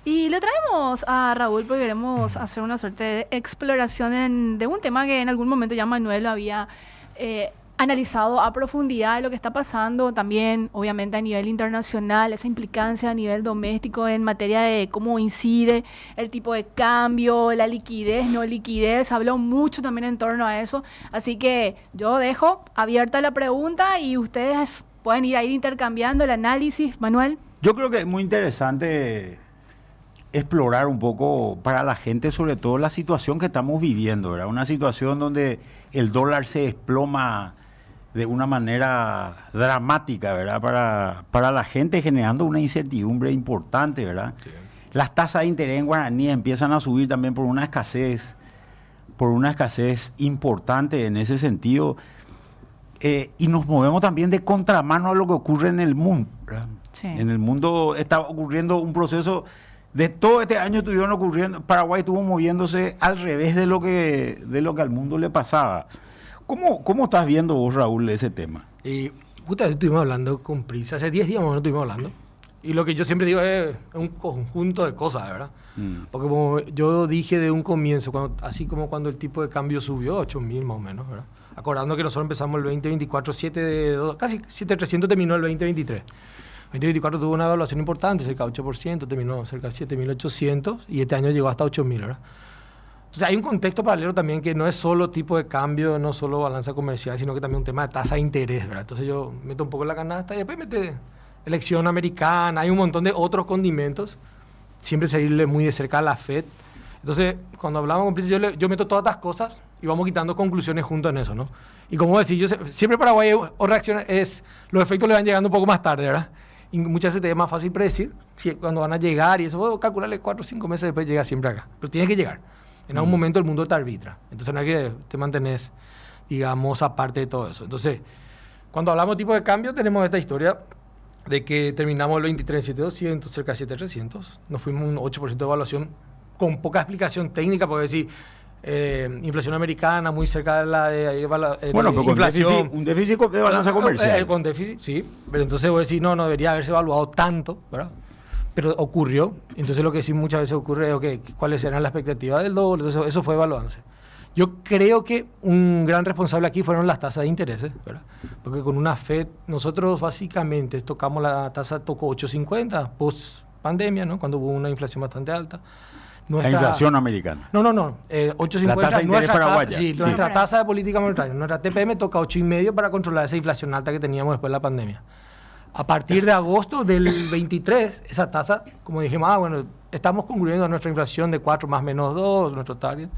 Y le traemos a Raúl porque queremos hacer una suerte de exploración de un tema que en algún momento ya Manuel lo había analizado a profundidad de lo que está pasando también, obviamente a nivel internacional, esa implicancia a nivel doméstico en materia de cómo incide el tipo de cambio, la liquidez, no liquidez, habló mucho también en torno a eso, así que yo dejo abierta la pregunta y ustedes pueden ir intercambiando el análisis. Manuel. Yo creo que es muy interesante explorar un poco para la gente, sobre todo la situación que estamos viviendo, ¿verdad? Una situación donde el dólar se desploma de una manera dramática, ¿verdad? Para la gente, generando una incertidumbre importante, ¿verdad? Sí. Las tasas de interés en guaraní empiezan a subir también por una escasez importante en ese sentido. Y nos movemos también de contramano a lo que ocurre en el mundo, ¿verdad? Sí. En el mundo está ocurriendo un proceso de todo este año estuvieron ocurriendo, Paraguay estuvo moviéndose al revés de lo que al mundo le pasaba. ¿Cómo estás viendo vos, Raúl, ese tema? Justamente estuvimos hablando con Prisa, hace 10 días más o menos estuvimos hablando. Y lo que yo siempre digo es un conjunto de cosas, ¿verdad? Porque como yo dije de un comienzo, así como cuando el tipo de cambio subió, 8.000 más o menos, ¿verdad? Acordando que nosotros empezamos el 2024, casi 7.300 terminó el 2023. 2024 tuvo una evaluación importante, cerca de 8%, terminó cerca de 7.800 y este año llegó hasta 8.000, ¿verdad? Entonces hay un contexto paralelo también que no es solo tipo de cambio, no solo balanza comercial, sino que también un tema de tasa de interés, ¿verdad? Entonces yo meto un poco en la canasta y después mete elección americana, hay un montón de otros condimentos, siempre seguirle muy de cerca a la Fed. Entonces cuando hablamos con Prisa, yo meto todas estas cosas y vamos quitando conclusiones junto en eso, ¿no? Y como decís, siempre Paraguay o reacciona, los efectos le van llegando un poco más tarde, ¿verdad? Y muchas veces es más fácil predecir cuando van a llegar y eso, calcularle 4 o 5 meses después llega siempre acá. Pero tiene que llegar. En algún momento el mundo te arbitra. Entonces no hay que te mantenés, digamos, aparte de todo eso. Entonces, cuando hablamos de tipo de cambio, tenemos esta historia de que terminamos el 23 en 7.200, cerca de 7.300. Nos fuimos un 8% de evaluación con poca explicación técnica, porque decir, inflación americana muy cerca de la de bueno, pero inflación. Un déficit de balanza comercial. Con déficit, sí. Pero entonces voy a decir, no debería haberse evaluado tanto, ¿verdad? Pero ocurrió. Entonces lo que sí muchas veces ocurre es, okay, ¿cuáles eran las expectativas del dólar? Entonces eso fue evaluándose. Yo creo que un gran responsable aquí fueron las tasas de intereses, ¿verdad? Porque con una Fed, nosotros básicamente tocó 8.50 post pandemia, ¿no? Cuando hubo una inflación bastante alta. La inflación americana. No. 8.50 la tasa de interés paraguaya. Nuestra tasa de política monetaria. Nuestra TPM toca 8.5 para controlar esa inflación alta que teníamos después de la pandemia. A partir de agosto del 23, esa tasa, como dijimos, estamos concluyendo nuestra inflación de 4 más menos 2, nuestro target.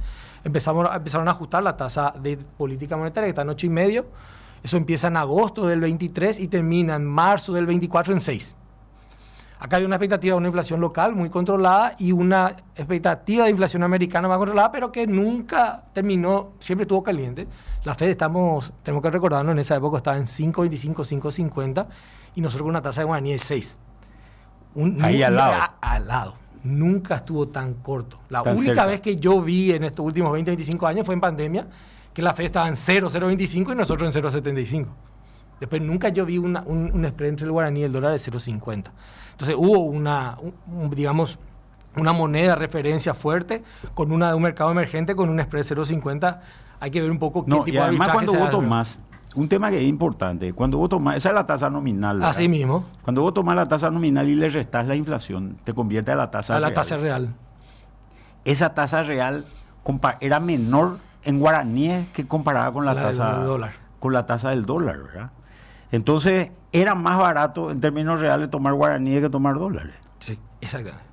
Empezaron a ajustar la tasa de política monetaria, que está en 8.5. Eso empieza en agosto del 23 y termina en marzo del 24 en 6. Acá hay una expectativa de una inflación local muy controlada y una expectativa de inflación americana más controlada, pero que nunca terminó, siempre estuvo caliente. La Fed tenemos que recordarnos, en esa época estaba en 5.25, 5.50 y nosotros con una tasa de guaraní de 6. Ahí al lado. Al lado. Nunca estuvo tan corto. La tan única cerca. vez que yo vi en estos últimos 20, 25 años fue en pandemia, que la Fed estaba en 0.25 y nosotros en 0.75. Después nunca yo vi un spread entre el guaraní y el dólar de 0.50. Entonces hubo una moneda de referencia fuerte con de un mercado emergente con un spread de 0.50. Hay que ver un poco qué tipo de arbitraje. Además cuando vos tomás, un tema que es importante, cuando vos tomás, esa es la tasa nominal, ¿verdad? Así mismo. Cuando vos tomás la tasa nominal y le restás la inflación, te convierte a la tasa real. A la tasa real. Esa tasa real era menor en guaraníes que comparada con la tasa del dólar. Con la tasa del dólar, ¿verdad? Entonces, era más barato en términos reales tomar guaraníes que tomar dólares. Sí, exactamente.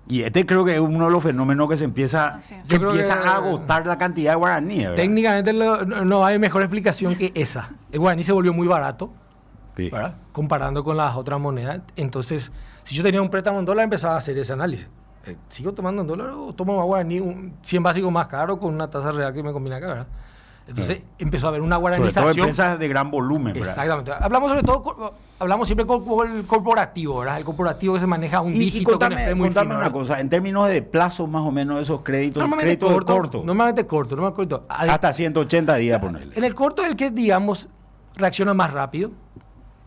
Y creo que es uno de los fenómenos que se empieza a agotar la cantidad de guaraníes, ¿verdad? Técnicamente no hay mejor explicación que esa. El guaraní se volvió muy barato, sí, ¿verdad? Comparando con las otras monedas. Entonces, si yo tenía un préstamo en dólar, empezaba a hacer ese análisis. ¿Sigo tomando en dólar o tomo más guaraní, 100 básicos más caro con una tasa real que me combina acá, ¿verdad? Entonces empezó a haber una guaranización. Sobre todo empresas de gran volumen, ¿verdad? Exactamente. Hablamos siempre con el corporativo, ¿verdad? El corporativo que se maneja un dígito. Contame una cosa, en términos de plazo más o menos de esos créditos, Normalmente corto. Hasta 180 días, ponerle. En el corto es el que, digamos, reacciona más rápido,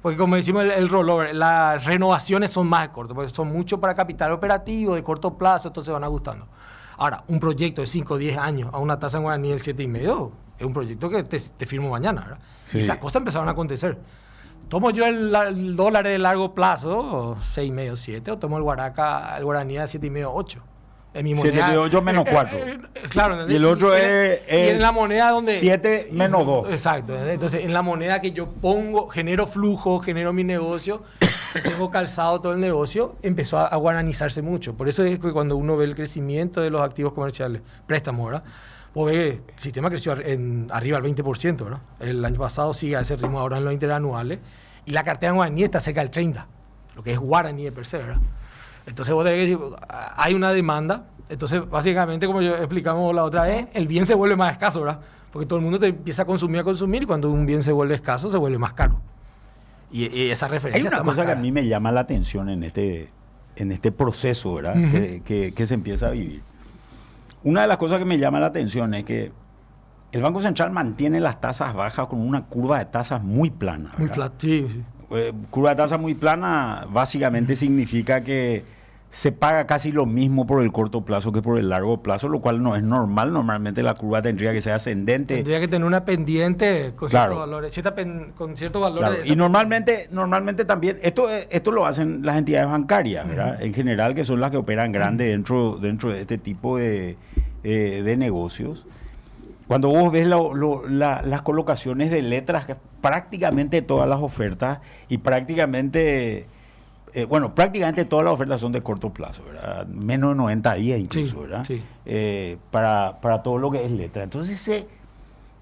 Porque como decimos, el rollover, las renovaciones son más cortas, porque son mucho para capital operativo, de corto plazo, entonces van ajustando. Ahora, un proyecto de 5 o 10 años a una tasa en guaraní del 7,5 es un proyecto que te firmo mañana, ¿verdad? Sí. Y esas cosas empezaron a acontecer. Tomo yo el dólar de largo plazo, 6,5, 7, o tomo el guaraní a 7,5, 8. En mi moneda, 7,8 menos 4. Claro, ¿entendés? Y el otro y es en la moneda donde 7 menos 2. Exacto, ¿entendés? Entonces en la moneda que yo pongo, genero flujo, genero mi negocio, tengo calzado todo el negocio, empezó a guaranizarse mucho. Por eso es que cuando uno ve el crecimiento de los activos comerciales, préstamos, ¿verdad? Vos ves, el sistema creció arriba del 20%, ¿verdad? El año pasado sigue a ese ritmo ahora en los interanuales, y la cartera en guaraní está cerca del 30%, lo que es guaraní de per se, ¿verdad? Entonces vos tenés que decir, hay una demanda, entonces básicamente como yo explicamos la otra vez, el bien se vuelve más escaso, ¿verdad? Porque todo el mundo te empieza a consumir, y cuando un bien se vuelve escaso, se vuelve más caro. Y esa referencia Hay una está más cosa que a cara. mí me llama la atención en este proceso, ¿verdad? Ujú. que se empieza a vivir. Una de las cosas que me llama la atención es que el Banco Central mantiene las tasas bajas con una curva de tasas muy plana, Muy ¿verdad? flat, sí, sí. Curva de tasa muy plana básicamente significa que se paga casi lo mismo por el corto plazo que por el largo plazo, lo cual no es normal. Normalmente la curva tendría que ser ascendente. Tendría que tener una pendiente con Claro. ciertos valores, con ciertos valores. Claro, de esa y normalmente también, esto lo hacen las entidades bancarias, ¿verdad? En general, que son las que operan grande dentro de este tipo de negocios. Cuando vos ves las colocaciones de letras, que prácticamente todas las ofertas y prácticamente todas las ofertas son de corto plazo, ¿verdad? Menos de 90 días incluso, Sí, ¿verdad? sí. Para todo lo que es letra. Entonces se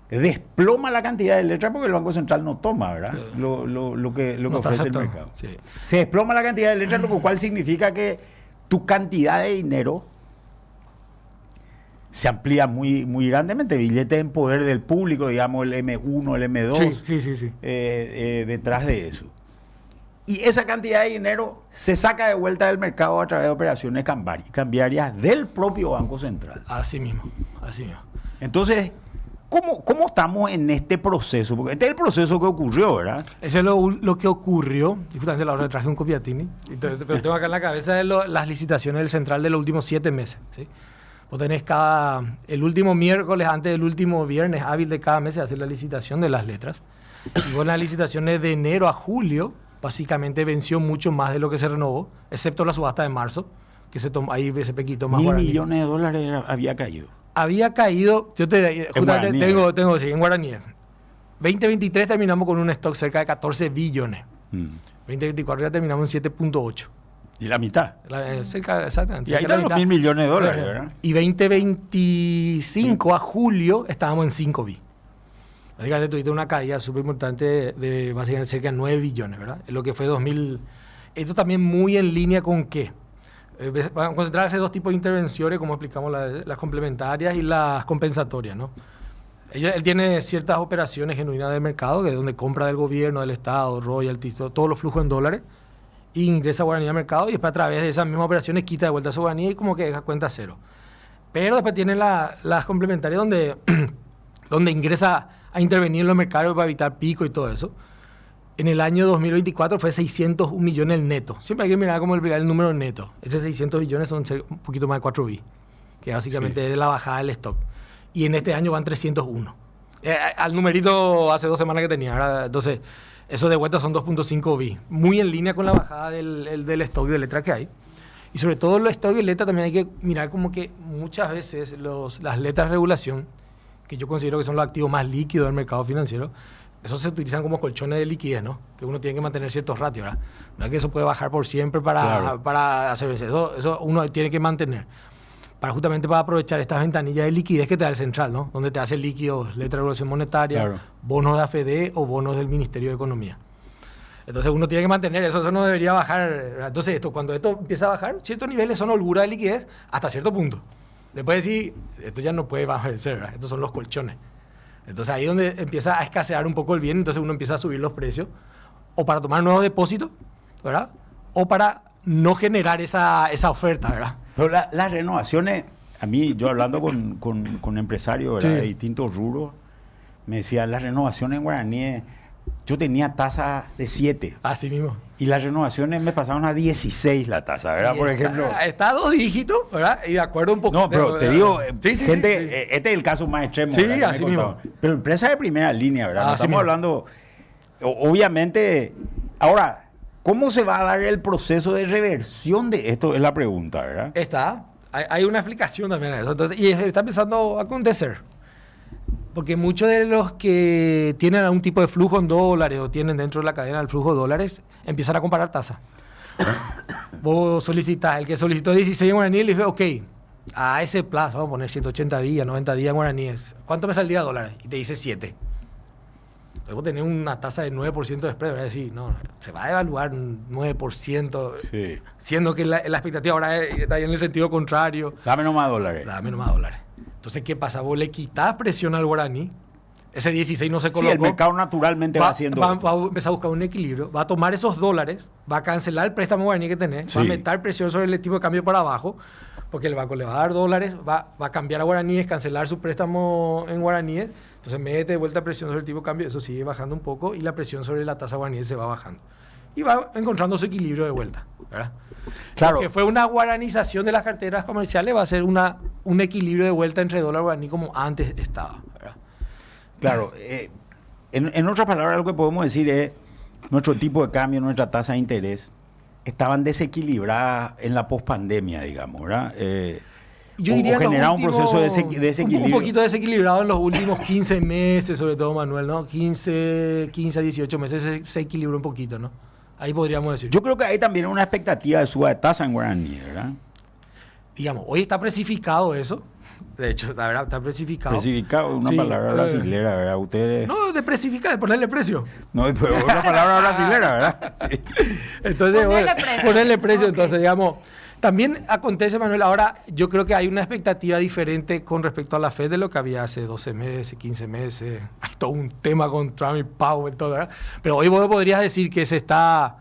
desploma la cantidad de letras porque el Banco Central no toma, ¿verdad? Lo que No está ofrece el aceptando, mercado. sí. Se desploma la cantidad de letras, lo cual significa que tu cantidad de dinero se amplía muy, muy grandemente. Billete en poder del público, digamos el M1, el M2, Sí. detrás de eso. Y esa cantidad de dinero se saca de vuelta del mercado a través de operaciones cambiarias del propio Banco Central. Así mismo. Entonces, ¿cómo estamos en este proceso? Porque este es el proceso que ocurrió, ¿verdad? Eso es lo que ocurrió, y justamente la hora traje un copiatini, pero tengo acá en la cabeza las licitaciones del Central de los últimos 7 meses, ¿sí? Vos tenés el último miércoles, antes del último viernes hábil de cada mes, se hace la licitación de las letras. Y con las licitaciones de enero a julio, básicamente venció mucho más de lo que se renovó, excepto la subasta de marzo, que ahí ese pequito más 1.000 guaraní. millones de dólares había caído. Había caído, justamente guaraní, tengo sí, en guaraní. 2023 terminamos con un stock cerca de 14 billones. 2024 ya terminamos en 7,8. Y la mitad. Exactamente. Y ahí cerca de están los la 1.000 mitad. millones de dólares, ¿verdad? Y 2025 a julio estábamos en 5 bi. Básicamente tuviste una caída súper importante de básicamente cerca de 9 billones, ¿verdad? En lo que fue 2000. Esto también muy en línea con qué. Van a concentrarse dos tipos de intervenciones, como explicamos, las complementarias y las compensatorias, ¿no? Él tiene ciertas operaciones genuinas de mercado, que es donde compra del gobierno, del Estado, royalties, todos los flujos en dólares, e ingresa guaraní al mercado y después a través de esas mismas operaciones quita de vuelta su guaraní y como que deja cuenta cero. Pero después tiene las complementarias donde ingresa a intervenir en los mercados para evitar pico y todo eso. En el año 2024 fue 601 millones el neto. Siempre hay que mirar cómo el número neto. Ese 600 billones son un poquito más de 4 bi, que básicamente es la bajada del stock. Y en este año van 301. Al numerito hace 2 semanas que tenía, ¿verdad? Entonces, eso de vuelta son 2,5 bi. Muy en línea con la bajada del stock de letra que hay. Y sobre todo los stocks de letra también hay que mirar como que muchas veces las letras de regulación, que yo considero que son los activos más líquidos del mercado financiero, esos se utilizan como colchones de liquidez, ¿no? Que uno tiene que mantener ciertos ratios, ¿verdad? No es que eso puede bajar por siempre para hacer eso uno tiene que mantener. Justamente para aprovechar estas ventanillas de liquidez que te da el central, ¿no? Donde te hace líquidos, letra de regulación monetaria, Claro. bonos de AFD o bonos del Ministerio de Economía. Entonces uno tiene que mantener eso no debería bajar. Entonces cuando esto empieza a bajar, ciertos niveles son holgura de liquidez hasta cierto punto. Después decir, esto ya no puede bajar, ¿verdad? Estos son los colchones. Entonces ahí es donde empieza a escasear un poco el bien, entonces uno empieza a subir los precios, o para tomar nuevos depósitos, ¿verdad? O para no generar esa oferta, ¿verdad? Pero las renovaciones, a mí, yo hablando con empresarios, ¿verdad? Sí. De distintos rubros, me decían, las renovaciones en guaraní yo tenía tasa de 7. Así mismo. Y las renovaciones me pasaron a 16 la tasa, ¿verdad? Y Por está- ejemplo. Está a 2 dígitos, ¿verdad? Y de acuerdo un poco. No, pero te digo, Sí, sí, gente, sí, sí. este es el caso más extremo. Sí, ¿verdad? Que me así mismo. contaban. Pero empresas de primera línea, ¿verdad? No Así estamos mismo. hablando, obviamente, ahora, ¿cómo se va a dar el proceso de reversión de esto? Es la pregunta, ¿verdad? Está. Hay una explicación también a eso. Entonces, y está empezando a acontecer. Porque muchos de los que tienen algún tipo de flujo en dólares o tienen dentro de la cadena el flujo de dólares, empiezan a comparar tasas. Vos solicitas, el que solicitó 16 en guaraní, le dije, ok, a ese plazo, vamos a poner 180 días, 90 días en guaraníes, ¿cuánto me saldría dólares? Y te dice 7. Entonces vos tenés una tasa de 9% de spread, vas a decir, no, se va a evaluar un 9%, Sí. siendo que la expectativa ahora está en el sentido contrario. Dame nomás dólares. Dame nomás dólares. Entonces, ¿qué pasa? Vos le quitas presión al guaraní, ese 16 no se Sí, colocó. el mercado naturalmente va haciendo. va a empezar a buscar un equilibrio, va a tomar esos dólares, va a cancelar el préstamo guaraní que tenés, Sí. va a meter presión sobre el tipo de cambio para abajo, porque el banco le va a dar dólares, va a cambiar a guaraníes, cancelar su préstamo en guaraníes, entonces mete de vuelta presión sobre el tipo de cambio, eso sigue bajando un poco y la presión sobre la tasa guaraní se va bajando. Y va encontrando su equilibrio de vuelta, ¿verdad? Claro. Lo que fue una guaranización de las carteras comerciales va a ser un equilibrio de vuelta entre dólar y guaraní como antes estaba, ¿verdad? Claro, en otras palabras, lo que podemos decir es nuestro tipo de cambio, nuestra tasa de interés, estaban desequilibradas en la pospandemia, digamos, ¿verdad? Yo o diría los generaba un proceso de últimos- desequilibrio. Un poquito desequilibrado en los últimos 15 meses, sobre todo, Manuel, ¿no? 15 a 18 meses se equilibró un poquito, ¿no? Ahí podríamos decir. Yo creo que hay también una expectativa de suba de tasa en guaraní, ¿verdad? Digamos, hoy está precificado eso. De hecho, la verdad, está precificado. Especificado, una Sí, palabra brasilera, ¿verdad? Ustedes... No, de precificar, de ponerle precio. No, pero una palabra brasilera, ¿verdad? Sí. Entonces, Ponerle precio. Ponerle precio, Ok. entonces, digamos. También acontece, Manuel, ahora yo creo que hay una expectativa diferente con respecto a la Fed de lo que había hace 12 meses, 15 meses. Hay todo un tema con Trump y Powell, todo, ¿verdad? Pero hoy vos podrías decir que se está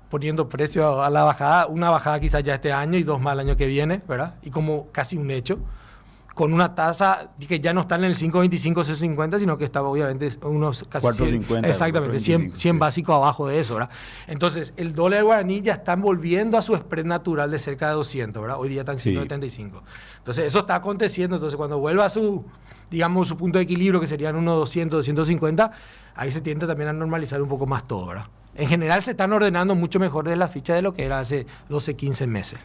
poniendo precio a la bajada, una bajada quizás ya este año y 2 más el año que viene, ¿verdad? Y como casi un hecho, con una tasa que ya no está en el 5.25, 6.50, sino que estaba obviamente unos casi 4.50, exactamente, 100 4.25, básicos abajo de eso, ¿verdad? Entonces, el dólar guaraní ya está volviendo a su spread natural de cerca de 200, ¿verdad? Hoy día está en Sí. 175. Entonces, eso está aconteciendo. Entonces, cuando vuelva a su, digamos, su punto de equilibrio, que serían unos 200, 250, ahí se tiende también a normalizar un poco más todo, ¿verdad? En general se están ordenando mucho mejor desde la ficha de lo que era hace 12, 15 meses.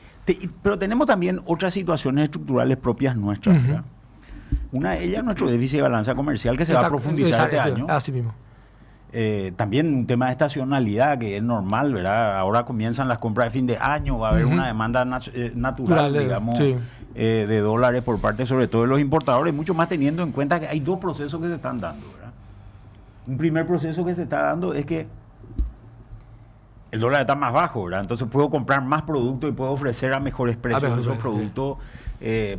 Pero tenemos también otras situaciones estructurales propias nuestras, Ujú. ¿verdad? Una de ellas es nuestro déficit de balanza comercial que se va a profundizar este año. Así mismo. También un tema de estacionalidad que es normal, ¿verdad? Ahora comienzan las compras de fin de año, va a haber Ujú. una demanda natural, Natural, digamos, sí. de dólares por parte sobre todo de los importadores, mucho más teniendo en cuenta que hay dos procesos que se están dando, ¿verdad? Un primer proceso que se está dando es que el dólar está más bajo, ¿verdad? Entonces puedo comprar más productos y puedo ofrecer a mejores precios mejores esos precios, productos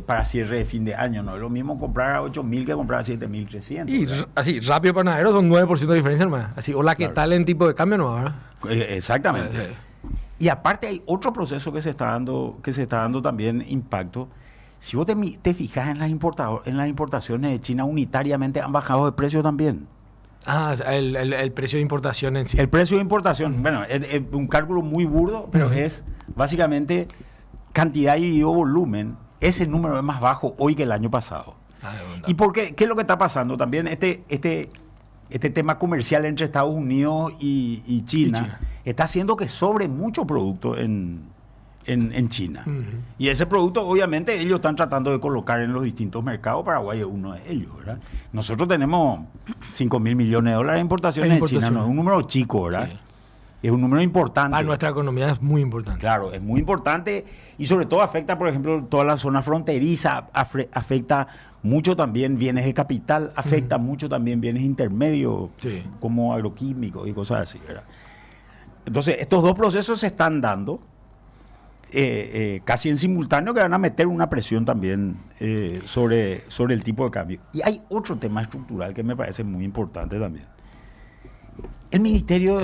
para cierre de fin de año. No es lo mismo comprar a 8.000 que comprar a 7.300. Y ¿verdad? así, rápido panadero son 9% de diferencia, hermano. Así, hola, ¿qué Claro. tal en tipo de cambio? No, ¿verdad? Exactamente. Y aparte hay otro proceso que se está dando también impacto. Si vos te fijas en las importaciones de China, unitariamente han bajado de precio también. Ah, el precio de importación en sí. El precio de importación, bueno, es un cálculo muy burdo, pero Ujú. es básicamente cantidad dividido volumen. Ese número es más bajo hoy que el año pasado. Ah, de verdad. ¿Y por qué? ¿Qué es lo que está pasando? También este tema comercial entre Estados Unidos y China, Y China. está haciendo que sobre mucho producto en China. Ujú. Y ese producto, obviamente, ellos están tratando de colocar en los distintos mercados. Paraguay es uno de ellos, ¿verdad? Nosotros tenemos 5.000 millones de dólares de importaciones de China. No es un número chico, ¿verdad? Sí. Es un número importante. Para nuestra economía es muy importante. Claro, es muy importante y sobre todo afecta, por ejemplo, toda la zona fronteriza, afecta mucho también bienes de capital, afecta mucho también bienes intermedios, Sí. como agroquímicos y cosas así, ¿verdad? Entonces, estos dos procesos se están dando casi en simultáneo, que van a meter una presión también sobre el tipo de cambio. Y hay otro tema estructural que me parece muy importante también. El Ministerio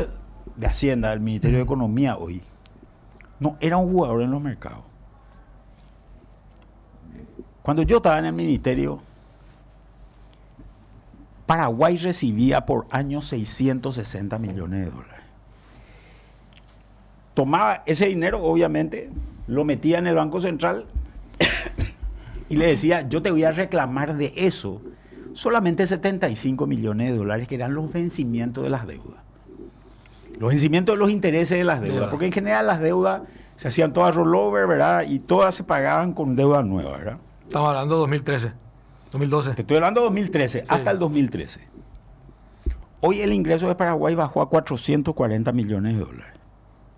de Hacienda, el Ministerio de Economía hoy, no era un jugador en los mercados. Cuando yo estaba en el ministerio, Paraguay recibía por año 660 millones de dólares. Tomaba ese dinero, obviamente, lo metía en el Banco Central y le decía, yo te voy a reclamar de eso solamente 75 millones de dólares, que eran los vencimientos de las deudas. Los vencimientos de los intereses de las deudas, porque en general las deudas se hacían todas rollover, ¿verdad? Y todas se pagaban con deuda nueva, ¿verdad? Estamos hablando de 2013, 2012. Te estoy hablando de 2013, sí. Hasta el 2013. Hoy el ingreso de Paraguay bajó a 440 millones de dólares,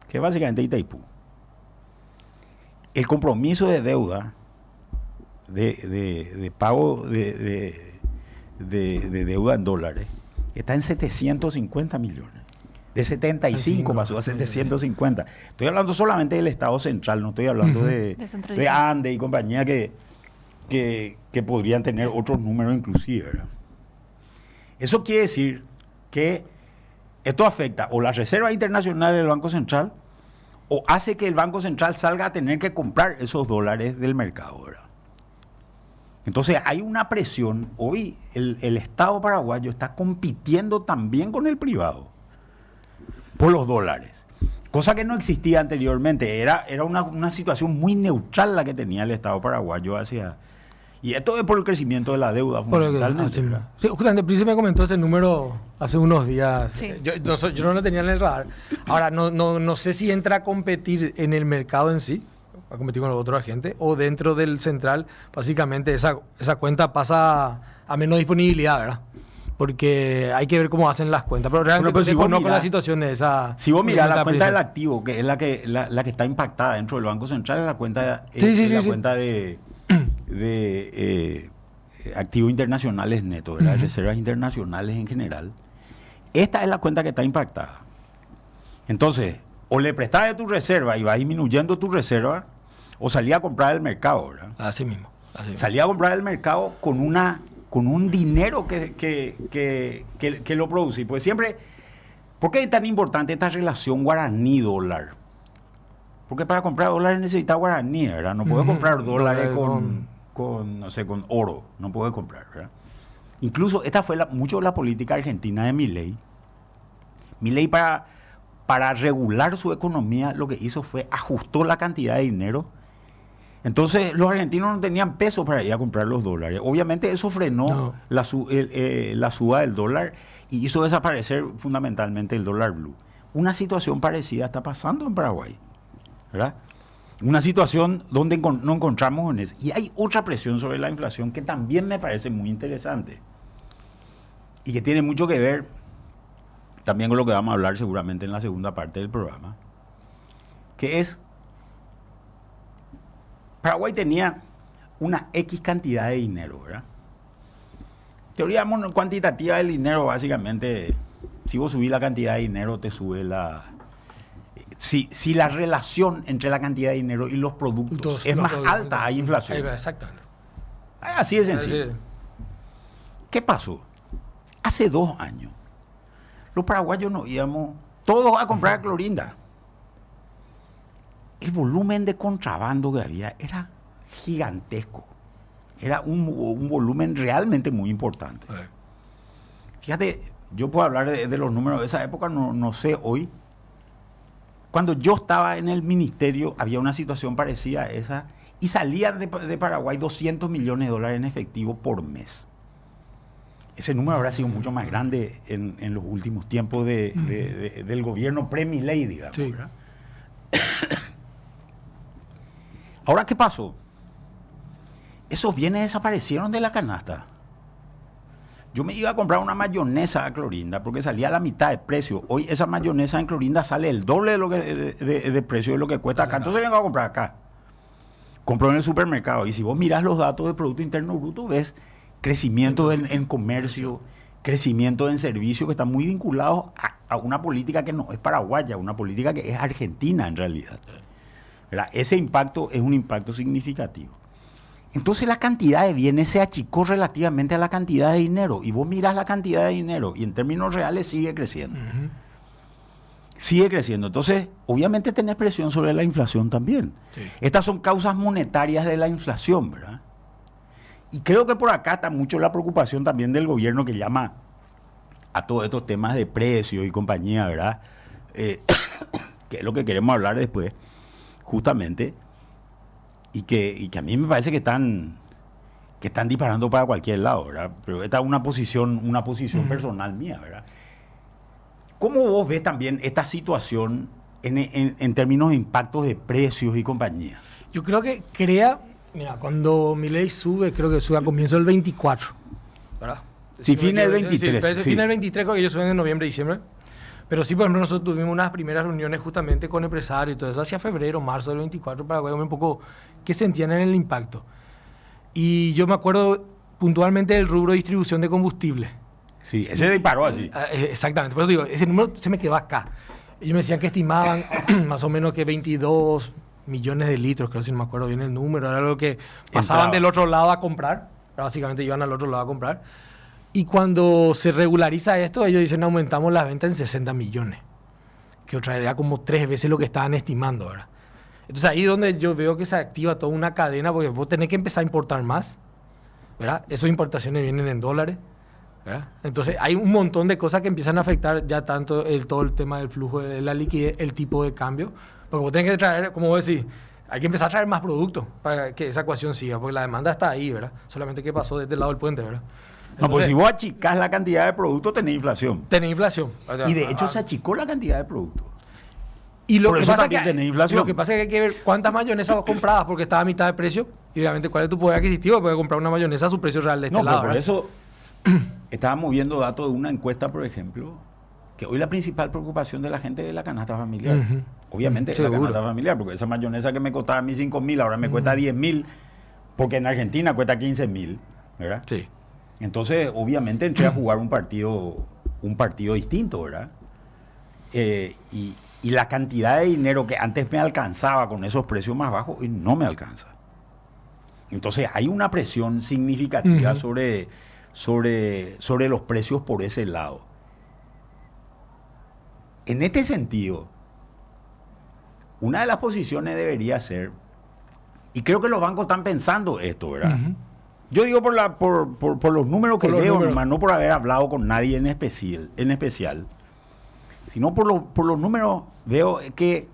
que es básicamente Itaipú. El compromiso de deuda, de pago de deuda en dólares, está en 750 millones. De 75 pasó a 750. Estoy hablando solamente del Estado central, no estoy hablando de Ande y compañía que podrían tener otros números inclusive, ¿verdad? Eso quiere decir que esto afecta o las reservas internacionales del Banco Central o hace que el Banco Central salga a tener que comprar esos dólares del mercado, ¿verdad? Entonces hay una presión. Hoy el Estado paraguayo está compitiendo también con el privado por los dólares, cosa que no existía anteriormente. Era una situación muy neutral la que tenía el Estado paraguayo hacia... Y esto es por el crecimiento de la deuda, fundamentalmente. Sí, justamente, el príncipe me comentó ese número hace unos días. Sí. Yo no lo tenía en el radar. Ahora, no sé si entra a competir en el mercado en sí, a competir con los otros agentes, o dentro del central, básicamente esa cuenta pasa a menos disponibilidad, ¿verdad? Porque hay que ver cómo hacen las cuentas. Pero realmente si conozco la situación de esa... Si vos mirás la cuenta del activo, que es la que está impactada dentro del Banco Central, es la cuenta, cuenta de activos internacionales netos, ¿verdad? Reservas internacionales en general. Esta es la cuenta que está impactada. Entonces, o le prestás de tu reserva y vas disminuyendo tu reserva, o salía a comprar el mercado, ¿verdad? Así mismo. Salía a comprar el mercado con un dinero que lo produce. Pues siempre, ¿por qué es tan importante esta relación guaraní-dólar? Porque para comprar dólares necesita guaraní, ¿verdad? No puede comprar dólares con oro, no puede comprar, ¿verdad? Incluso esta fue mucho la política argentina de Milei. Milei para regular su economía lo que hizo fue ajustó la cantidad de dinero. Entonces los argentinos no tenían peso para ir a comprar los dólares. Obviamente eso frenó la suba del dólar y hizo desaparecer fundamentalmente el dólar blue. Una situación parecida está pasando en Paraguay, ¿verdad? Una situación donde no encontramos en eso. Y hay otra presión sobre la inflación que también me parece muy interesante y que tiene mucho que ver también con lo que vamos a hablar seguramente en la segunda parte del programa, que es Paraguay tenía una X cantidad de dinero, ¿verdad? Teoría cuantitativa del dinero, básicamente, si vos subís la cantidad de dinero, te sube la... Si la relación entre la cantidad de dinero y los productos es más alta, hay inflación. Exactamente. Así de sencillo. ¿Qué pasó? Hace 2 años, los paraguayos nos íbamos todos a comprar clorinda. El volumen de contrabando que había era gigantesco. Era un volumen realmente muy importante. Fíjate, yo puedo hablar de los números de esa época, no sé hoy. Cuando yo estaba en el ministerio había una situación parecida a esa y salía de Paraguay 200 millones de dólares en efectivo por mes. Ese número habrá sido mucho más grande en los últimos tiempos del gobierno pre-Milei, digamos. Sí. ¿Verdad? Ahora, ¿qué pasó? Esos bienes desaparecieron de la canasta. Yo me iba a comprar una mayonesa a Clorinda porque salía a la mitad de precio. Hoy esa mayonesa en Clorinda sale el doble de precio de lo que cuesta acá. Entonces vengo a comprar acá. Compro en el supermercado. Y si vos mirás los datos de Producto Interno Bruto, ves crecimiento en comercio, crecimiento en servicios que están muy vinculados a una política que no es paraguaya, una política que es argentina en realidad. ¿Verdad? Ese impacto es un impacto significativo. Entonces la cantidad de bienes se achicó relativamente a la cantidad de dinero. Y vos mirás la cantidad de dinero y en términos reales sigue creciendo. Sigue creciendo. Entonces, obviamente tenés presión sobre la inflación también. Sí. Estas son causas monetarias de la inflación, ¿verdad? Y creo que por acá está mucho la preocupación también del gobierno que llama a todos estos temas de precios y compañía, ¿verdad? Que es lo que queremos hablar después, justamente, y que a mí me parece que están disparando para cualquier lado, ¿verdad? Pero esta es una posición personal mía, ¿verdad? ¿Cómo vos ves también esta situación en términos de impactos de precios y compañía? Yo creo que mira, cuando Milei sube, creo que sube a comienzo del 24, ¿verdad? Sí, fines del 23. Sí, fines del 23, creo que ellos suben en noviembre, diciembre. Pero sí, por ejemplo, nosotros tuvimos unas primeras reuniones justamente con empresarios y todo eso, hacia febrero, marzo del 24, para ver un poco qué sentían en el impacto. Y yo me acuerdo puntualmente del rubro de distribución de combustible. Sí, ese disparó así. Exactamente, por eso digo, ese número se me quedó acá. Ellos me decían que estimaban más o menos que 22 millones de litros, creo, si no me acuerdo bien el número, era lo que pasaban del otro lado a comprar, básicamente iban al otro lado a comprar. Y cuando se regulariza esto, ellos dicen aumentamos las ventas en 60 millones, que otra era como 3 veces lo que estaban estimando, ¿verdad? Entonces ahí es donde yo veo que se activa toda una cadena, porque vos tenés que empezar a importar más, ¿verdad? Esas importaciones vienen en dólares, ¿verdad? Entonces hay un montón de cosas que empiezan a afectar ya tanto todo el tema del flujo de la liquidez, el tipo de cambio, porque vos tenés que traer, como vos decís, hay que empezar a traer más productos para que esa ecuación siga, porque la demanda está ahí, ¿verdad? Solamente que pasó desde el lado del puente, ¿verdad? No, pues si vos achicás la cantidad de productos, tenés inflación. Tenés inflación. Y de hecho se achicó la cantidad de productos. Y lo Por que eso pasa también tenés inflación. Lo que pasa es que hay que ver cuántas mayonesas vos comprabas porque estaba a mitad de precio y realmente cuál es tu poder adquisitivo. Puedes comprar una mayonesa a su precio real de este lado. Pero por ¿verdad? eso estábamos viendo datos de una encuesta, por ejemplo, que hoy la principal preocupación de la gente es la canasta familiar. Ujú. Obviamente es la canasta familiar, porque esa mayonesa que me costaba a mí 5.000, ahora me cuesta 10.000, porque en Argentina cuesta 15.000, ¿verdad? Sí. Entonces, obviamente entré a jugar un partido distinto, ¿verdad? Y la cantidad de dinero que antes me alcanzaba con esos precios más bajos, hoy no me alcanza. Entonces, hay una presión significativa sobre los precios por ese lado. En este sentido, una de las posiciones debería ser, y creo que los bancos están pensando esto, ¿verdad? Yo digo por los números que veo, nomás, no por haber hablado con nadie en especial, sino por los números veo que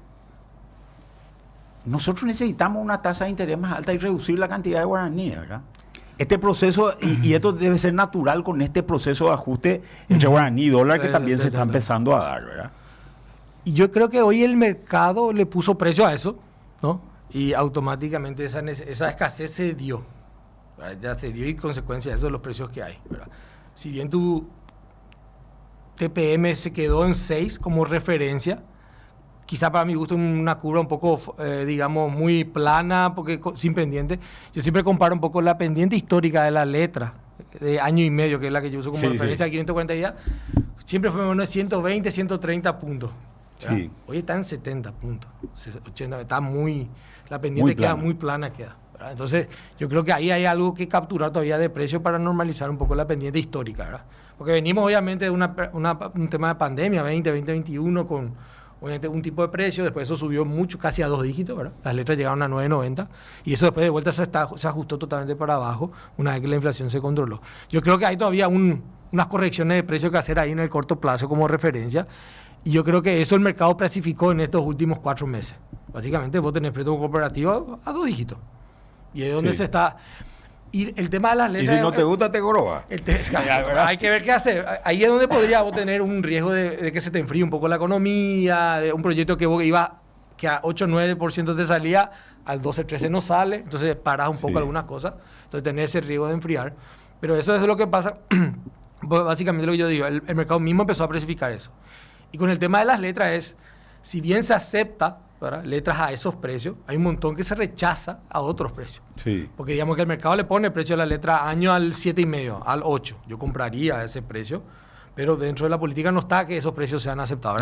nosotros necesitamos una tasa de interés más alta y reducir la cantidad de guaraníes, ¿verdad? Este proceso, y esto debe ser natural con este proceso de ajuste entre guaraní y dólar que también se está empezando a dar, ¿verdad? Y yo creo que hoy el mercado le puso precio a eso, ¿no? Y automáticamente esa escasez se dio. ¿Verdad? Ya se dio y consecuencia de eso los precios que hay, ¿verdad? Si bien tu TPM se quedó en 6 como referencia, quizá para mi gusto una curva un poco, digamos, muy plana, porque sin pendiente. Yo siempre comparo un poco la pendiente histórica de la letra, de año y medio, que es la que yo uso como referencia, 540 días, siempre fue menos de 120, 130 puntos. Sí. Hoy está en 70 puntos, 80, está la pendiente queda muy plana. ¿Verdad? Entonces, yo creo que ahí hay algo que capturar todavía de precio para normalizar un poco la pendiente histórica, ¿verdad? Porque venimos obviamente de un tema de pandemia, 2021, con obviamente un tipo de precio, después eso subió mucho, casi a 2 dígitos, ¿verdad? Las letras llegaron a 9.90 y eso después de vuelta se ajustó totalmente para abajo una vez que la inflación se controló. Yo creo que hay todavía unas correcciones de precio que hacer ahí en el corto plazo como referencia. Y yo creo que eso el mercado clasificó en estos últimos 4 meses. Básicamente vos tenés préstamo cooperativo a 2 dígitos. Y es donde se está. Y el tema de las letras. Y si no te gusta, te goroba. Hay que ver qué hacer. Ahí es donde podría vos tener un riesgo de que se te enfríe un poco la economía, de un proyecto que vos que a 8-9% te salía, al 12-13 no sale, entonces parás un poco algunas cosas. Entonces tenés ese riesgo de enfriar. Pero eso es lo que pasa. Básicamente lo que yo digo, el mercado mismo empezó a precificar eso. Y con el tema de las letras es, si bien se acepta, ¿verdad?, letras a esos precios, hay un montón que se rechaza a otros precios. Sí. Porque digamos que el mercado le pone el precio de la letra año al 7,5, al 8. Yo compraría ese precio, pero dentro de la política no está que esos precios sean aceptados.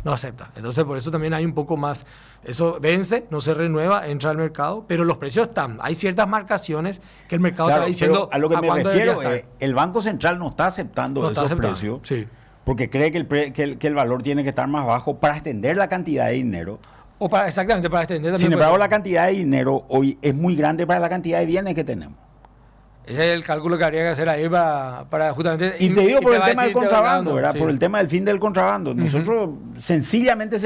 No acepta. Entonces por eso también hay un poco más, eso vence, no se renueva, entra al mercado, pero los precios están. Hay ciertas marcaciones que el mercado está diciendo. A lo que me refiero es, el Banco Central no está aceptando esos precios. Sí. Porque cree que el valor tiene que estar más bajo para extender la cantidad de dinero. Exactamente, para extender también. Sin embargo, la cantidad de dinero hoy es muy grande para la cantidad de bienes que tenemos. Ese es el cálculo que habría que hacer ahí para justamente... Y te digo por te el va a tema del decir, te va contrabando, ganando, ¿verdad? sí. Por el tema del fin del contrabando. Nosotros sencillamente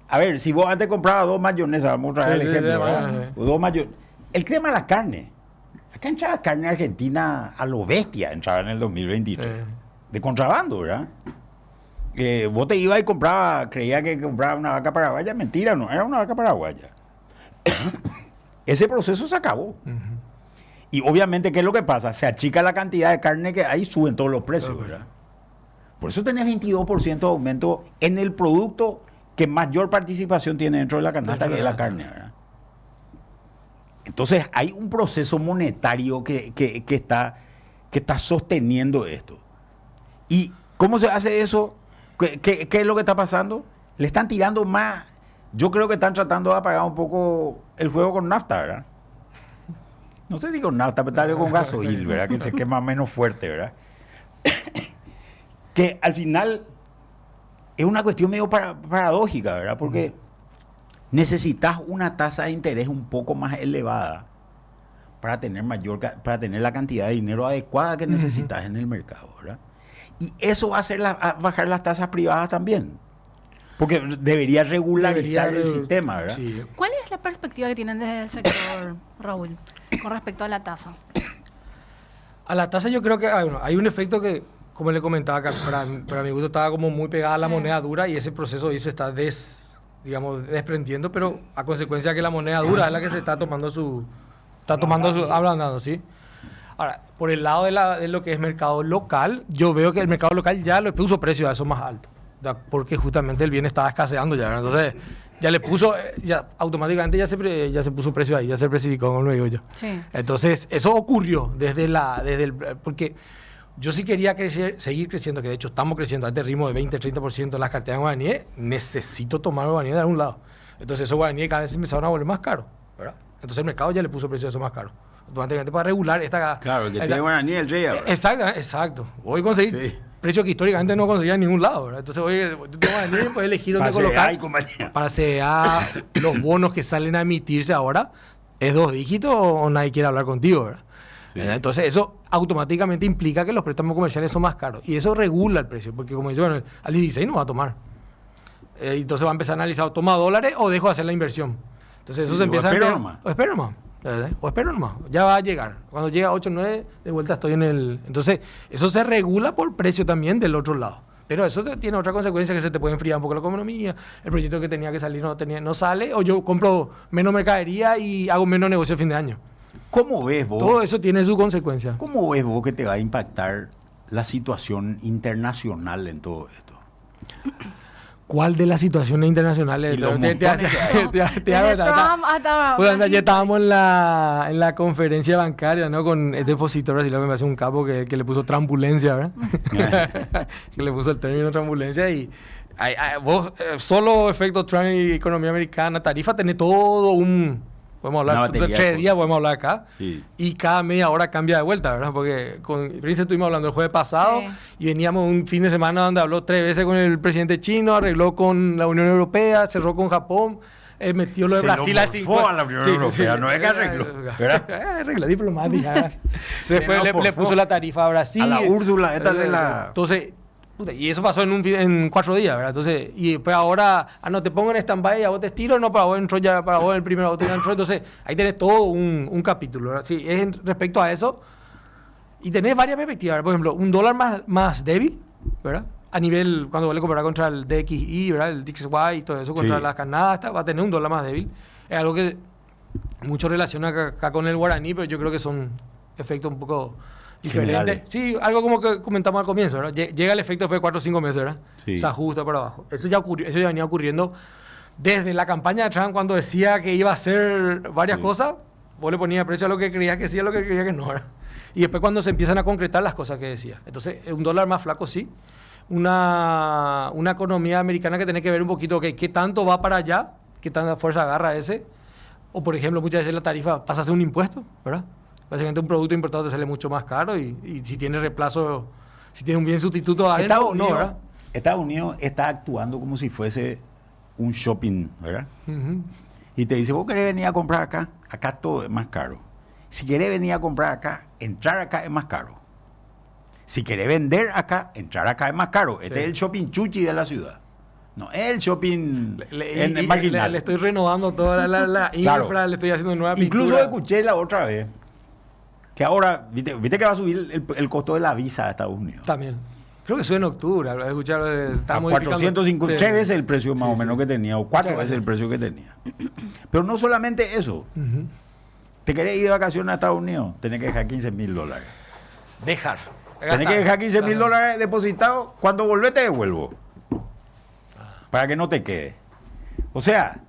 a ver, si vos antes comprabas 2 mayonesas, vamos a traer Sí, el sí, ejemplo, sí, ¿verdad? sí. O 2 mayonesas. El tema de la carne. Acá entraba carne argentina a lo bestia, entraba en el 2023. De contrabando, ¿verdad? Vos te ibas y comprabas, creía que compraba una vaca paraguaya, mentira, no, era una vaca paraguaya. Ese proceso se acabó. Y obviamente, ¿qué es lo que pasa? Se achica la cantidad de carne que hay, suben todos los precios, ¿verdad? Por eso tenés 22% de aumento en el producto que mayor participación tiene dentro de la canasta, que es la carne, ¿verdad? Entonces, hay un proceso monetario que está sosteniendo esto. ¿Y cómo se hace eso? ¿Qué es lo que está pasando? Le están tirando más. Yo creo que están tratando de apagar un poco el fuego con nafta, ¿verdad? No sé si con nafta, pero tal vez con gasoil, ¿verdad? Que se quema menos fuerte, ¿verdad? Que al final es una cuestión medio paradójica, ¿verdad? Porque necesitas una tasa de interés un poco más elevada para tener la cantidad de dinero adecuada que necesitas en el mercado, ¿verdad? Y eso va a hacer bajar las tasas privadas también. Porque debería regularizar el sistema, ¿verdad? Sí. ¿Cuál es la perspectiva que tienen desde el sector, Raúl, con respecto a la tasa? A la tasa yo creo que hay un efecto que, como le comentaba, que para mi gusto estaba como muy pegada a la moneda dura y ese proceso ahí se está desprendiendo, pero a consecuencia que la moneda dura es la que se está tomando ablandando, ¿sí? Ahora, por el lado de lo que es mercado local, yo veo que el mercado local ya le puso precio a eso más alto, ¿ya? Porque justamente el bien estaba escaseando ya, ¿verdad? Entonces ya le puso, ya automáticamente ya se puso precio ahí, ya se precificó, como lo digo yo. Sí. Entonces, eso ocurrió porque yo sí quería seguir creciendo, que de hecho estamos creciendo a este ritmo de 20-30% las carteras de guaraníes, necesito tomar guaraníes de algún lado. Entonces, esos guaraníes cada vez empezaron a volver más caros, ¿verdad? Entonces, el mercado ya le puso precio a eso más caro. Automáticamente para regular esta... Claro, el que tiene guaraní es el rey ahora. Exacto. Hoy conseguí precio que históricamente no conseguía en ningún lado, ¿verdad? Entonces, hoy tú tengo guaraní, puedes elegir dónde colocar. Para CDA, los bonos que salen a emitirse ahora, ¿es 2 dígitos o nadie quiere hablar contigo, verdad? Sí. Entonces, eso automáticamente implica que los préstamos comerciales son más caros. Y eso regula el precio, porque como dice, bueno, al 16 no va a tomar. Entonces va a empezar a analizar, ¿o toma dólares o dejo de hacer la inversión? Entonces eso se empieza a... espero nomás. Ya va a llegar. Cuando llega a 8, 9, de vuelta estoy en el... Entonces, eso se regula por precio también del otro lado. Pero eso tiene otra consecuencia, que se te puede enfriar un poco la economía, el proyecto que tenía que salir no sale, o yo compro menos mercadería y hago menos negocio a fin de año. ¿Cómo ves vos? Todo eso tiene su consecuencia. ¿Cómo ves vos que te va a impactar la situación internacional en todo esto? ¿Cuál de las situaciones internacionales? Ya estábamos en la conferencia bancaria, ¿no? Con este depositor brasileño que me hace un capo que le puso trambulencia, ¿verdad? Que le puso el término trambulencia y vos, solo efecto Trump y economía americana, tarifa, tenés todo podemos hablar 3 días, podemos hablar acá. Sí. Y cada media hora cambia de vuelta, ¿verdad? Porque con Prince estuvimos hablando el jueves pasado y veníamos un fin de semana donde habló 3 veces con el presidente chino, arregló con la Unión Europea, cerró con Japón, metió lo de Brasil a 50. A la Unión Europea, no es que arregló, ¿verdad? Arregla diplomática. Después le puso la tarifa a Brasil. A la Úrsula, esta de la... Entonces... Y eso pasó en 4 días, ¿verdad? Entonces, y después ahora, no, te pongo en stand-by, a vos te estiro, no, para vos entro ya, para vos el primero, a vos te entro. Entonces, ahí tenés todo un capítulo, ¿verdad? Sí, es respecto a eso. Y tenés varias perspectivas, ¿verdad? Por ejemplo, un dólar más débil, ¿verdad? A nivel, cuando vos le comparar contra el DXY, ¿verdad? El DXY y todo eso, contra las canadas, va a tener un dólar más débil. Es algo que muchos relacionan acá con el guaraní, pero yo creo que son efectos un poco... diferente. Sí, algo como que comentamos al comienzo, ¿verdad? Llega el efecto después de 4 o 5 meses, ¿verdad? Sí. Se ajusta para abajo. Eso ya venía ocurriendo desde la campaña de Trump, cuando decía que iba a hacer varias cosas, vos le ponías precio a lo que creías que sí, a lo que creías que no, ¿verdad? Y después cuando se empiezan a concretar las cosas que decía. Entonces, un dólar más flaco, sí. Una economía americana que tiene que ver un poquito qué tanto va para allá, qué tanta fuerza agarra ese. O, por ejemplo, muchas veces la tarifa pasa a ser un impuesto, ¿verdad? Básicamente un producto importado te sale mucho más caro y si tiene reemplazo, si tiene un bien sustituto adentro, no, ¿verdad? Estados Unidos está actuando como si fuese un shopping, ¿verdad? Y te dice, vos querés venir a comprar acá todo es más caro. Si querés venir a comprar acá, entrar acá es más caro. Si querés vender acá, entrar acá es más caro. Este es el shopping chuchi de la ciudad. No es el shopping en marginal. Le estoy renovando toda la Claro. infra, le estoy haciendo nueva Incluso pintura. escuché la otra vez que ahora, viste que va a subir el costo de la visa a Estados Unidos. También. Creo que eso en octubre. Escuchar, A 450, 3 veces el precio más o menos que tenía, o 4 veces el precio que tenía. Pero no solamente eso. Uh-huh. ¿Te querés ir de vacaciones a Estados Unidos? Tenés que dejar $15,000. Dejar. Tenés que dejar $15,000 depositados. Cuando volvés te devuelvo. Para que no te quede. O sea,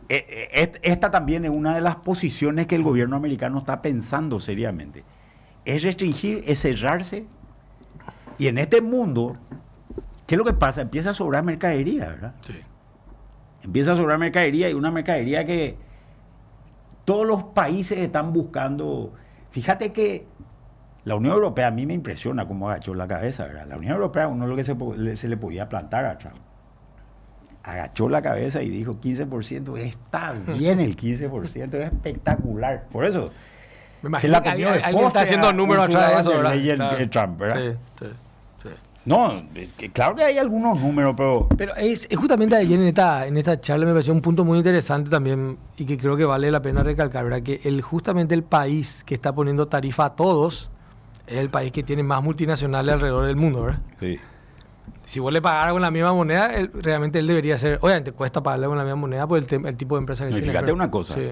esta también es una de las posiciones que el gobierno americano está pensando seriamente. Es restringir, es cerrarse. Y en este mundo, ¿qué es lo que pasa? Empieza a sobrar mercadería, ¿verdad? Sí. Empieza a sobrar mercadería y una mercadería que todos los países están buscando. Fíjate que la Unión Europea, a mí me impresiona cómo agachó la cabeza, ¿verdad? La Unión Europea, uno lo que se le podía plantar a Trump. Agachó la cabeza y dijo 15%, está bien el 15%, es espectacular. Por eso, Me imagino que alguien está haciendo números atrás de eso, ¿verdad? El Trump, ¿verdad? Sí. No, claro que hay algunos números, Pero es justamente ayer en esta charla me pareció un punto muy interesante también y que creo que vale la pena recalcar, ¿verdad? Que justamente el país que está poniendo tarifa a todos es el país que tiene más multinacionales alrededor del mundo, ¿verdad? Sí. Si vos le pagaras con la misma moneda, realmente él debería ser... Obviamente cuesta pagarle con la misma moneda por el tipo de empresa que No, y tiene. fíjate una cosa. Sí.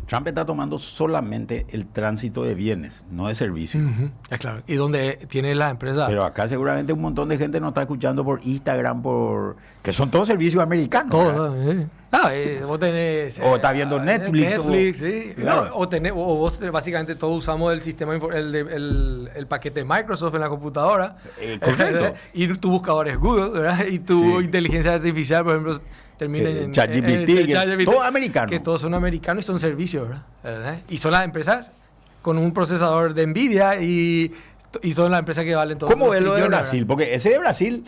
Trump está tomando solamente el tránsito de bienes, no de servicios. Uh-huh. Es claro. Y donde tiene las empresas... Pero acá seguramente un montón de gente nos está escuchando por Instagram, que son todos servicios americanos. Todo, ¿verdad? vos tenés... O está viendo Netflix, sí. Claro. No, o vos básicamente todos usamos el sistema, el paquete de Microsoft en la computadora. Correcto. Y tu buscador es Google, ¿verdad? Y tu Sí. inteligencia artificial, por ejemplo, termina en... ChatGPT, todo americano. Que todos son americanos y son servicios, ¿verdad? Y son las empresas con un procesador de Nvidia y son las empresas que valen todo. ¿Cómo ves lo de Brasil? Porque ese de Brasil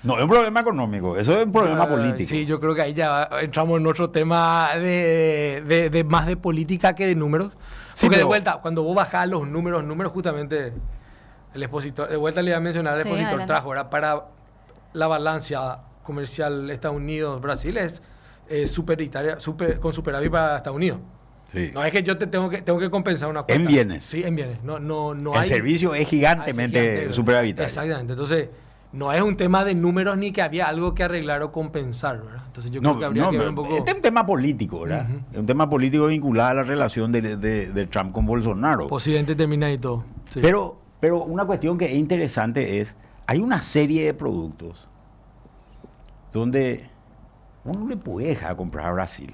no es un problema económico, eso es un problema político. Sí, yo creo que ahí ya entramos en otro tema de más de política que de números. Sí, Porque pero- de vuelta, cuando vos bajás los números justamente el expositor, de vuelta le iba a mencionar, el Sí, expositor adelante. trajo, ¿verdad? Para la balanza comercial Estados Unidos-Brasil es con superávit para Estados Unidos. Sí. No es que yo tengo que compensar una cuota. En bienes. Sí, en bienes. No El hay... servicio es gigantemente superavitario. Exactamente. Entonces, no es un tema de números ni que había algo que arreglar o compensar, ¿verdad? Entonces, yo creo que habría que ver un poco... Este es un tema político, ¿verdad? Ujú. Es un tema político vinculado a la relación de Trump con Bolsonaro. Posiblemente termina y todo. Sí. Pero una cuestión que es interesante es, hay una serie de productos donde uno no le puede dejar comprar a Brasil.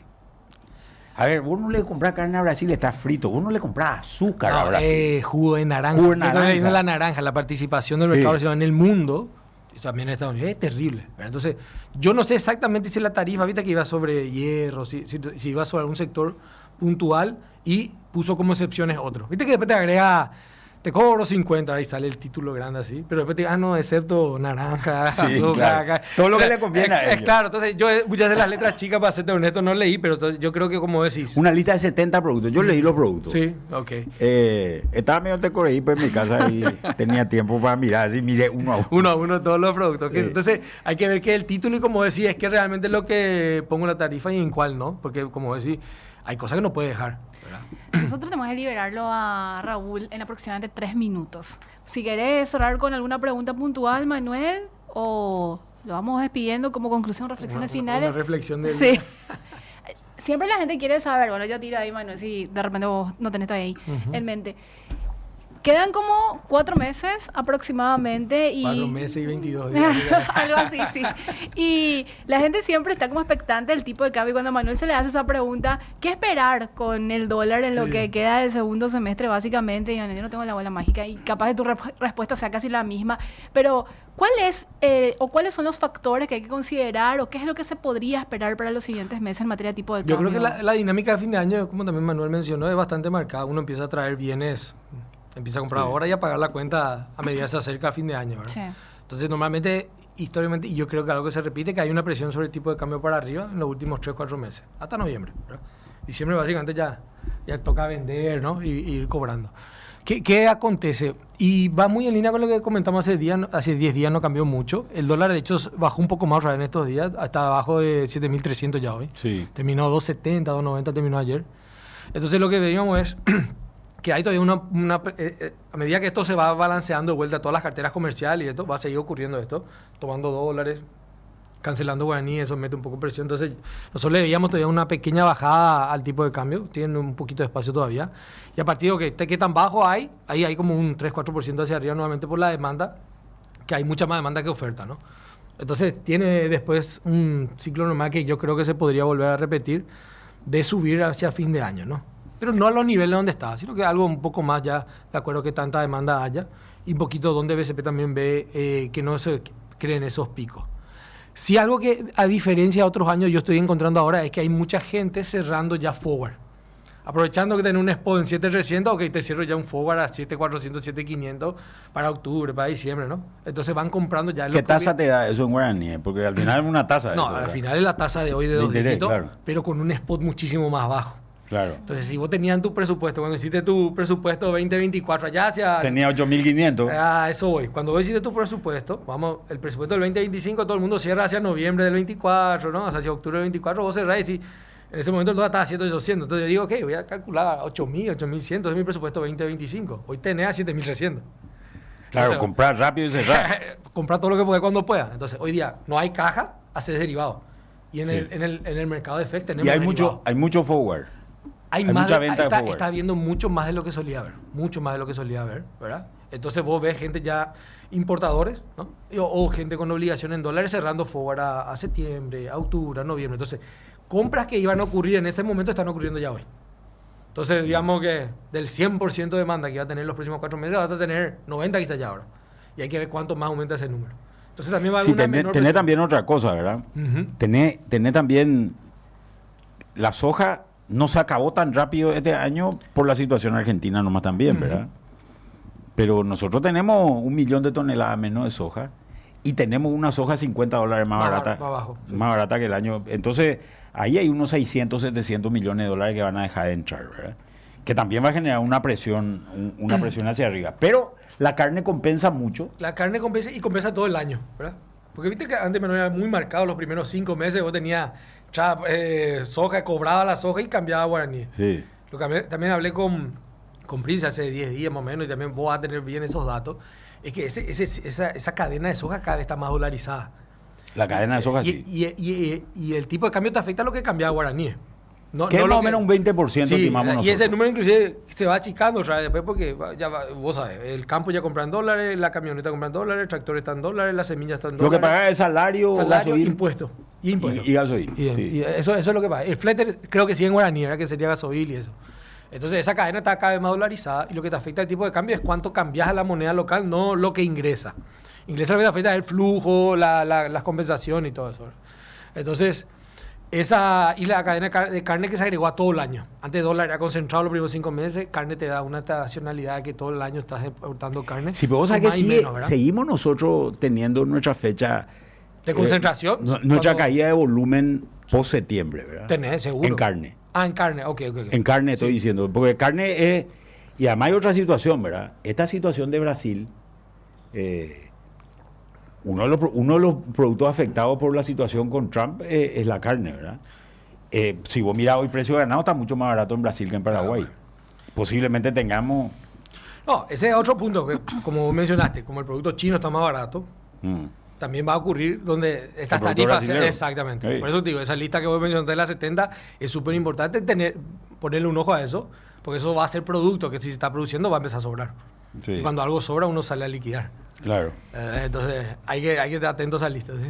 A ver, vos no le compras carne a Brasil, está frito. Vos no le compras azúcar a Brasil. Jugo de naranja. Jugo de Yo creo que naranja. la naranja, la participación del Sí. mercado brasileño en el mundo, y también en Estados Unidos, es terrible, ¿verdad? Entonces, yo no sé exactamente si la tarifa, ahorita que iba sobre hierro, si iba sobre algún sector puntual y puso como excepciones otros. Viste que después te agrega, te cobro 50, ahí sale el título grande así, pero después te diga, no, excepto naranja, Sí, azúcar, claro. acá. Todo lo que le conviene a Es ellos. claro, entonces yo muchas de las letras chicas, para serte honesto, no leí, pero yo creo que como decís. Una lista de 70 productos. Yo leí los productos. Sí, ok. Estaba medio tecoreípo en mi casa y tenía tiempo para mirar. Así miré uno a uno. Uno a uno todos los productos. Sí. Entonces, hay que ver que el título, y como decía, es que realmente es lo que pongo la tarifa y en cuál no. Porque, como decía, hay cosas que no puede dejar, ¿verdad? Nosotros tenemos que liberarlo a Raúl en aproximadamente 3 minutos. Si querés cerrar con alguna pregunta puntual, Manuel, o lo vamos despidiendo como conclusión, reflexiones finales. Una reflexión del... Sí. Siempre la gente quiere saber, bueno, yo tiro ahí, Manuel, si de repente vos no tenés todavía ahí Ujú. en mente. Quedan como 4 meses aproximadamente y... 4 meses y 22 días. Algo así, sí. Y la gente siempre está como expectante del tipo de cambio. Y cuando a Manuel se le hace esa pregunta, ¿qué esperar con el dólar en lo Sí. que queda del segundo semestre, básicamente? Y bueno, yo no tengo la bola mágica y capaz de tu respuesta sea casi la misma. Pero, ¿cuál es o cuáles son los factores que hay que considerar o qué es lo que se podría esperar para los siguientes meses en materia de tipo de Yo cambio? creo que la dinámica de fin de año, como también Manuel mencionó, es bastante marcada. Uno empieza a traer bienes, empieza a comprar Sí. ahora y a pagar la cuenta a medida que se acerca a fin de año, ¿verdad? Sí. Entonces, normalmente, históricamente, y yo creo que algo que se repite, que hay una presión sobre el tipo de cambio para arriba en los últimos 3-4 meses, hasta noviembre, ¿verdad? Diciembre básicamente ya toca vender, ¿no? Y ir cobrando. ¿Qué acontece? Y va muy en línea con lo que comentamos hace 10 días, no cambió mucho. El dólar, de hecho, bajó un poco más en estos días, hasta abajo de 7.300 ya hoy. Sí. Terminó 2.70, 2.90, terminó ayer. Entonces lo que veíamos es que hay todavía a medida que esto se va balanceando de vuelta a todas las carteras comerciales y esto, va a seguir ocurriendo esto, tomando dólares, cancelando guaraní, eso mete un poco de presión. Entonces, nosotros le veíamos todavía una pequeña bajada al tipo de cambio, tiene un poquito de espacio todavía. Y a partir de que tan bajo ahí hay como un 3-4% hacia arriba nuevamente por la demanda, que hay mucha más demanda que oferta, ¿no? Entonces, tiene después un ciclo normal que yo creo que se podría volver a repetir de subir hacia fin de año, ¿no? Pero no a los niveles donde está, sino que algo un poco más ya, de acuerdo que tanta demanda haya, y un poquito donde BCP también ve que no se creen esos picos. Sí, algo que a diferencia de otros años yo estoy encontrando ahora es que hay mucha gente cerrando ya forward. Aprovechando que tenés un spot en 7.300, ok, te cierro ya un forward a 7.400, 7.500 para octubre, para diciembre, ¿no? Entonces van comprando ya... ¿Qué tasa te da eso en guaraní? Porque al final es una tasa. No, eso, al ¿verdad? final es la tasa de hoy de De 2 interés, dígitos, claro. pero con un spot muchísimo más bajo. Claro. Entonces, si vos tenías en tu presupuesto, cuando hiciste tu presupuesto 2024, allá hacia... Tenía 8.500. Ah, eso voy. Cuando vos hiciste tu presupuesto, el presupuesto del 2025, todo el mundo cierra hacia noviembre del 24, ¿no? Hacia octubre del 24, vos cerrás y decís, en ese momento el dólar estaba a 7.800. Entonces yo digo, ok, voy a calcular 8.000, 8.100, es mi presupuesto 2025. Hoy tenés a 7.300. Claro, O sea, comprar rápido y cerrar. comprar todo lo que puedas cuando puedas. Entonces, hoy día no hay caja, haces derivados. Y en, Sí. en el mercado de FX tenemos Y hay derivados. mucho forward. Hay Hay más mucha venta de está, forward. está habiendo mucho más de lo que solía haber. Mucho más de lo que solía haber, ¿verdad? Entonces vos ves gente ya importadores, ¿no? O gente con obligación en dólares cerrando forward a septiembre, a octubre, a noviembre. Entonces, compras que iban a ocurrir en ese momento están ocurriendo ya hoy. Entonces, digamos que del 100% de demanda que iba a tener los próximos 4 meses, vas a tener 90 quizás ya ahora. Y hay que ver cuánto más aumenta ese número. Entonces también va a haber Sí, una tenés menor presión. también otra cosa, ¿verdad? Ujú. Tenés también... La soja no se acabó tan rápido este año por la situación argentina nomás también, ¿verdad? Pero nosotros tenemos 1 millón de toneladas menos de soja y tenemos una soja $50 más Más barata, más bajo, sí. más barata que el año. Entonces, ahí hay unos 600, 700 millones de dólares que van a dejar de entrar, ¿verdad? Que también va a generar una presión hacia arriba. Pero la carne compensa mucho. La carne compensa y compensa todo el año, ¿verdad? Porque viste que antes me era muy marcado los primeros 5 meses, vos tenías soja, cobraba la soja y cambiaba a guaraní. Sí. También hablé con Prince hace 10 días más o menos y también vos vas a tener bien esos datos. Es que esa cadena de soja cada vez está más dolarizada. La cadena de soja sí. Y el tipo de cambio te afecta a lo que cambia a guaraní. No, Que es no más lo o menos un 20% Sí, estimamos y nosotros. ese número inclusive se va achicando otra vez después porque vos sabes, el campo ya compra en dólares, la camioneta compra en dólares, el tractor está en dólares, la semilla está en Lo dólares. que paga es salario, gasoil impuesto. Y impuesto. y gasoil. Y, sí. y eso es lo que paga. El flete creo que sí en guaraní, ¿verdad? Que sería gasoil y eso. Entonces esa cadena está cada vez más dolarizada y lo que te afecta al tipo de cambio es cuánto cambias a la moneda local, no lo que ingresa. Ingresa lo que te afecta es el flujo, las compensaciones y todo eso. Entonces, y la cadena de carne que se agregó a todo el año. Antes dólar era concentrado los primeros 5 meses, carne te da una estacionalidad que todo el año estás exportando carne. Sí, pero vos sabés Más que y menos, ¿verdad? seguimos nosotros teniendo nuestra fecha De concentración. nuestra cuando caída de volumen post septiembre, ¿verdad? Tenés, seguro. En carne. Ah, en carne, ok. En carne estoy diciendo. Porque carne es... Y además hay otra situación, ¿verdad? Esta situación de Brasil, uno de los productos afectados por la situación con Trump es la carne, ¿verdad? Si vos mirás hoy precio de ganado, está mucho más barato en Brasil que en Paraguay. Claro. Posiblemente tengamos... No, ese es otro punto que, como vos mencionaste, como el producto chino está más barato, también va a ocurrir donde estas El producto tarifas... brasilero. Exactamente. Sí. Por eso te digo, esa lista que vos mencionaste de las 70 es súper importante ponerle un ojo a eso, porque eso va a ser producto que si se está produciendo va a empezar a sobrar. Sí, Y cuando algo sobra uno sale a liquidar. claro. Entonces hay que estar atentos a esa lista. ¿Sí?